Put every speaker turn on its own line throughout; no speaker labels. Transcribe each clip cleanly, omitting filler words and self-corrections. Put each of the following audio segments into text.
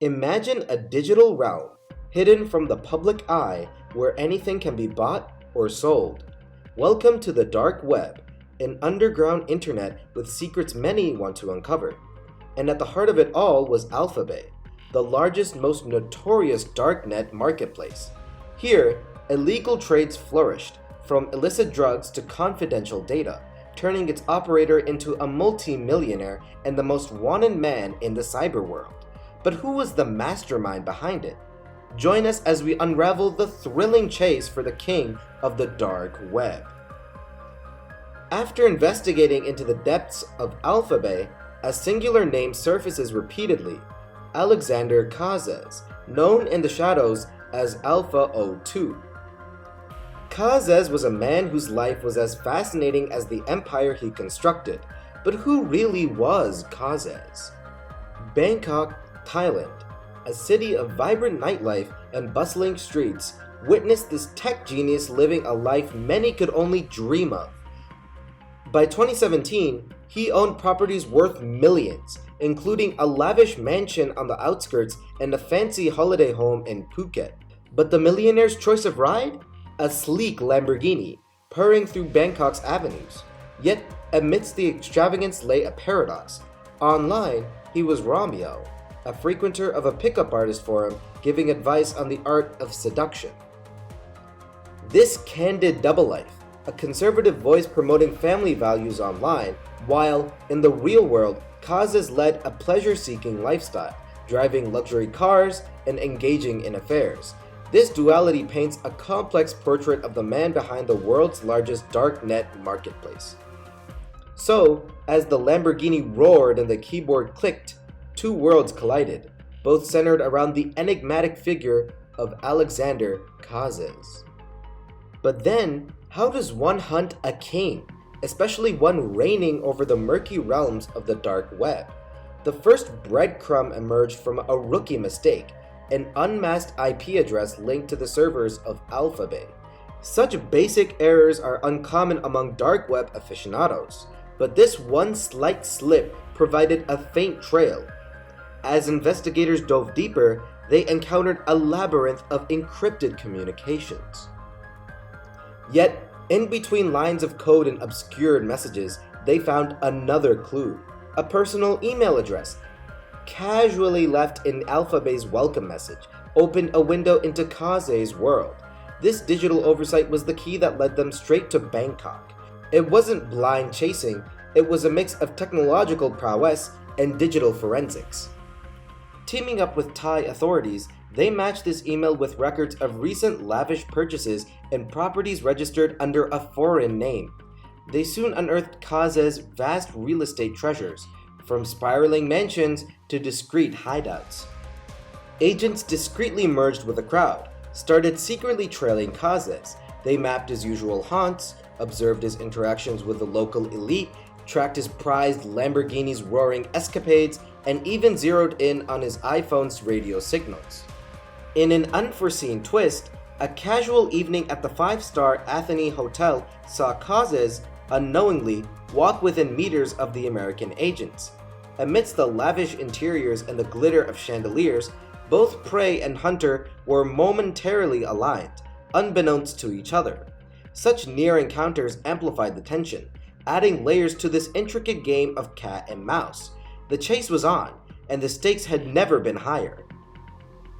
Imagine a digital realm, hidden from the public eye, where anything can be bought or sold. Welcome to the dark web, an underground internet with secrets many want to uncover. And at the heart of it all was AlphaBay, the largest, most notorious darknet marketplace. Here, illegal trades flourished, from illicit drugs to confidential data, turning its operator into a multi-millionaire and the most wanted man in the cyber world. But who was the mastermind behind it? Join us as we unravel the thrilling chase for the king of the dark web. After investigating into the depths of AlphaBay, a singular name surfaces repeatedly: Alexander Kazes, known in the shadows as Alpha-02. Kazes was a man whose life was as fascinating as the empire he constructed. But who really was Kazes? Bangkok, Thailand, a city of vibrant nightlife and bustling streets, witnessed this tech genius living a life many could only dream of. By 2017, he owned properties worth millions, including a lavish mansion on the outskirts and a fancy holiday home in Phuket. But the millionaire's choice of ride? A sleek Lamborghini, purring through Bangkok's avenues. Yet, amidst the extravagance lay a paradox. Online, he was Romeo, a frequenter of a pickup artist forum giving advice on the art of seduction. This candid double life, a conservative voice promoting family values online, while in the real world, Kazes led a pleasure-seeking lifestyle, driving luxury cars and engaging in affairs. This duality paints a complex portrait of the man behind the world's largest darknet marketplace. So, as the Lamborghini roared and the keyboard clicked, two worlds collided, both centered around the enigmatic figure of Alexander Kazes. But then, how does one hunt a king, especially one reigning over the murky realms of the dark web? The first breadcrumb emerged from a rookie mistake: an unmasked IP address linked to the servers of AlphaBay. Such basic errors are uncommon among dark web aficionados, but this one slight slip provided a faint trail. As investigators dove deeper, they encountered a labyrinth of encrypted communications. Yet, in between lines of code and obscured messages, they found another clue: a personal email address, casually left in AlphaBay's welcome message, opened a window into Kazes' world. This digital oversight was the key that led them straight to Bangkok. It wasn't blind chasing, it was a mix of technological prowess and digital forensics. Teaming up with Thai authorities, they matched this email with records of recent lavish purchases and properties registered under a foreign name. They soon unearthed Kazes' vast real estate treasures, from spiraling mansions to discreet hideouts. Agents discreetly merged with the crowd, started secretly trailing Kazes. They mapped his usual haunts, observed his interactions with the local elite, tracked his prized Lamborghini's roaring escapades, and even zeroed in on his iPhone's radio signals. In an unforeseen twist, a casual evening at the five-star Athene Hotel saw Kazes unknowingly walk within meters of the American agents. Amidst the lavish interiors and the glitter of chandeliers, both prey and hunter were momentarily aligned, unbeknownst to each other. Such near encounters amplified the tension, adding layers to this intricate game of cat and mouse. The chase was on, and the stakes had never been higher.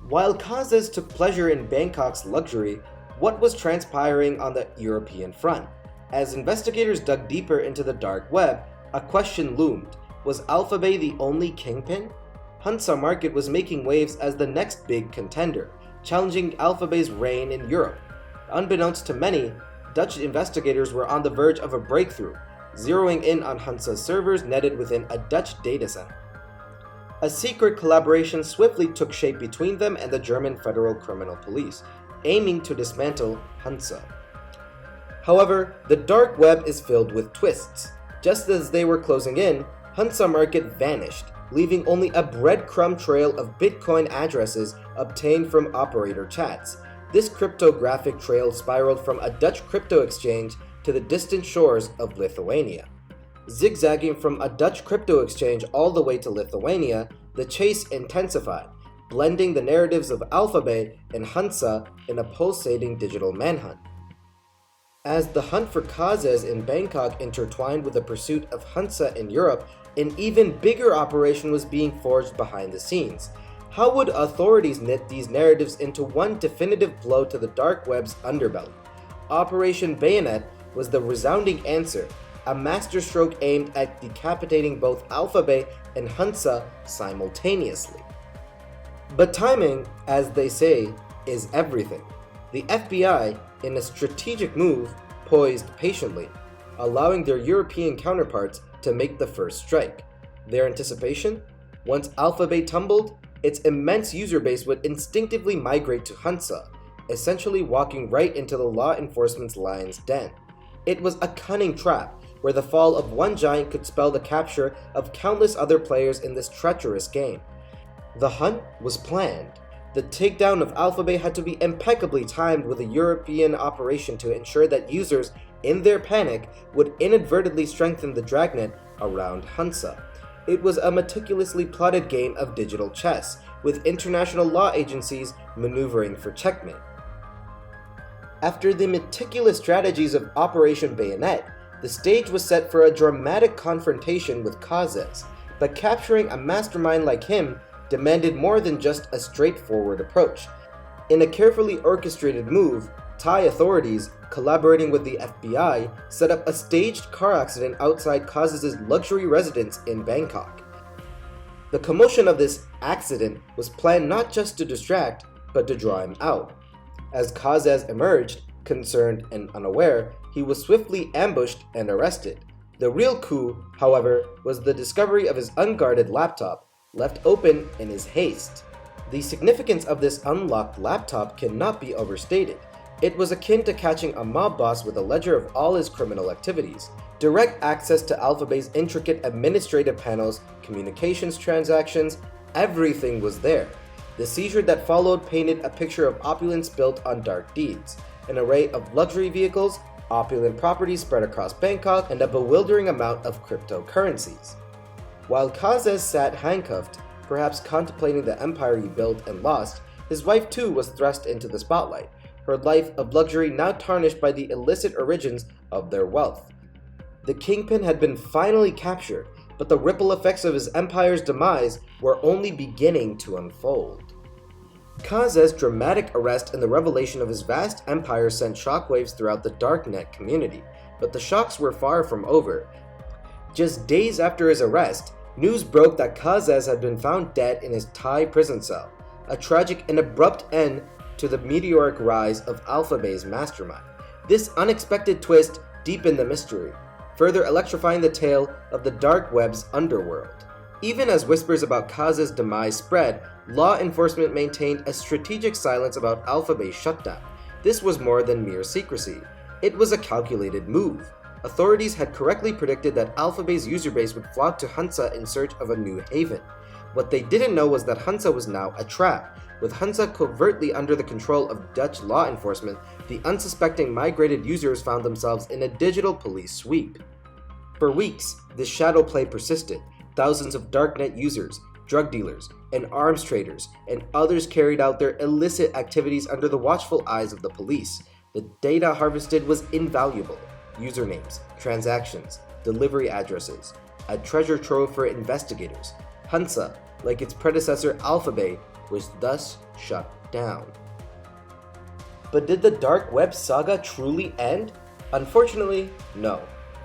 While Kazes took pleasure in Bangkok's luxury, what was transpiring on the European front? As investigators dug deeper into the dark web, a question loomed: was AlphaBay the only kingpin? Hansa Market was making waves as the next big contender, challenging AlphaBay's reign in Europe. Unbeknownst to many, Dutch investigators were on the verge of a breakthrough, zeroing in on Hansa's servers netted within a Dutch data center. A secret collaboration swiftly took shape between them and the German Federal Criminal Police, aiming to dismantle Hansa. However, the dark web is filled with twists. Just as they were closing in, Hansa Market vanished, leaving only a breadcrumb trail of Bitcoin addresses obtained from operator chats. This cryptographic trail spiraled from a Dutch crypto exchange to the distant shores of Lithuania. Zigzagging from a Dutch crypto exchange all the way to Lithuania, the chase intensified. blending the narratives of AlphaBay and Hansa in a pulsating digital manhunt. As the hunt for Kazes in Bangkok intertwined with the pursuit of Hansa in Europe, an even bigger operation was being forged behind the scenes. How would authorities knit these narratives into one definitive blow to the dark web's underbelly? Operation Bayonet was the resounding answer, a masterstroke aimed at decapitating both AlphaBay and Hansa simultaneously. But timing, as they say, is everything. The FBI, in a strategic move, poised patiently, allowing their European counterparts to make the first strike. Their anticipation? Once AlphaBay tumbled, its immense user base would instinctively migrate to Hansa, essentially walking right into the law enforcement's lion's den. It was a cunning trap, where the fall of one giant could spell the capture of countless other players in this treacherous game. The hunt was planned. The takedown of AlphaBay had to be impeccably timed with a European operation to ensure that users, in their panic, would inadvertently strengthen the dragnet around Hansa. It was a meticulously plotted game of digital chess, with international law agencies maneuvering for checkmate. After the meticulous strategies of Operation Bayonet, the stage was set for a dramatic confrontation with Kazes, but capturing a mastermind like him demanded more than just a straightforward approach. In a carefully orchestrated move, Thai authorities, collaborating with the FBI, set up a staged car accident outside Kazes' luxury residence in Bangkok. The commotion of this accident was planned not just to distract, but to draw him out. As Kazes emerged, concerned and unaware, he was swiftly ambushed and arrested. The real coup, however, was the discovery of his unguarded laptop, left open in his haste. The significance of this unlocked laptop cannot be overstated. It was akin to catching a mob boss with a ledger of all his criminal activities. Direct access to AlphaBay's intricate administrative panels, communications transactions, everything was there. The seizure that followed painted a picture of opulence built on dark deeds, an array of luxury vehicles, opulent properties spread across Bangkok, and a bewildering amount of cryptocurrencies. While Kazes sat handcuffed, perhaps contemplating the empire he built and lost, his wife too was thrust into the spotlight, her life of luxury now tarnished by the illicit origins of their wealth. The kingpin had been finally captured, but the ripple effects of his empire's demise were only beginning to unfold. Kazes' dramatic arrest and the revelation of his vast empire sent shockwaves throughout the darknet community, but the shocks were far from over. Just days after his arrest, news broke that Kazes had been found dead in his Thai prison cell, a tragic and abrupt end to the meteoric rise of AlphaBay's mastermind. This unexpected twist deepened the mystery, further electrifying the tale of the dark web's underworld. Even as whispers about Kazes' demise spread, law enforcement maintained a strategic silence about AlphaBay's shutdown. This was more than mere secrecy. It was a calculated move. Authorities had correctly predicted that AlphaBay's user base would flock to Hansa in search of a new haven. What they didn't know was that Hansa was now a trap. With Hansa covertly under the control of Dutch law enforcement, the unsuspecting migrated users found themselves in a digital police sweep. For weeks, this shadow play persisted. Thousands of darknet users, drug dealers, and arms traders, and others carried out their illicit activities under the watchful eyes of the police. The data harvested was invaluable. Usernames, transactions, delivery addresses, a treasure trove for investigators. Hansa, like its predecessor AlphaBay, was thus shut down. But did the dark web saga truly end? Unfortunately, no.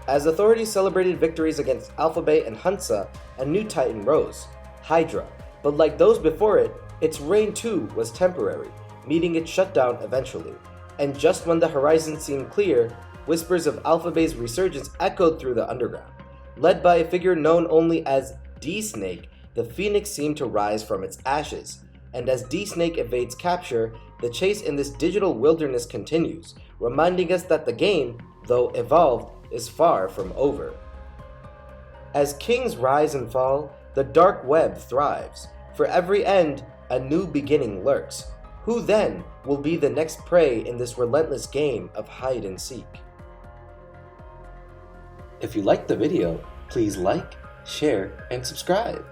As authorities celebrated victories against AlphaBay and Hansa, a new titan rose, Hydra. But like those before it, its reign too was temporary, meeting its shutdown eventually. And just when the horizon seemed clear, whispers of AlphaBay's resurgence echoed through the underground. Led by a figure known only as D-Snake, the Phoenix seemed to rise from its ashes. And as D-Snake evades capture, the chase in this digital wilderness continues, reminding us that the game, though evolved, is far from over. As kings rise and fall, the dark web thrives. For every end, a new beginning lurks. Who then will be the next prey in this relentless game of hide and seek? If you liked the video, please like, share, and subscribe.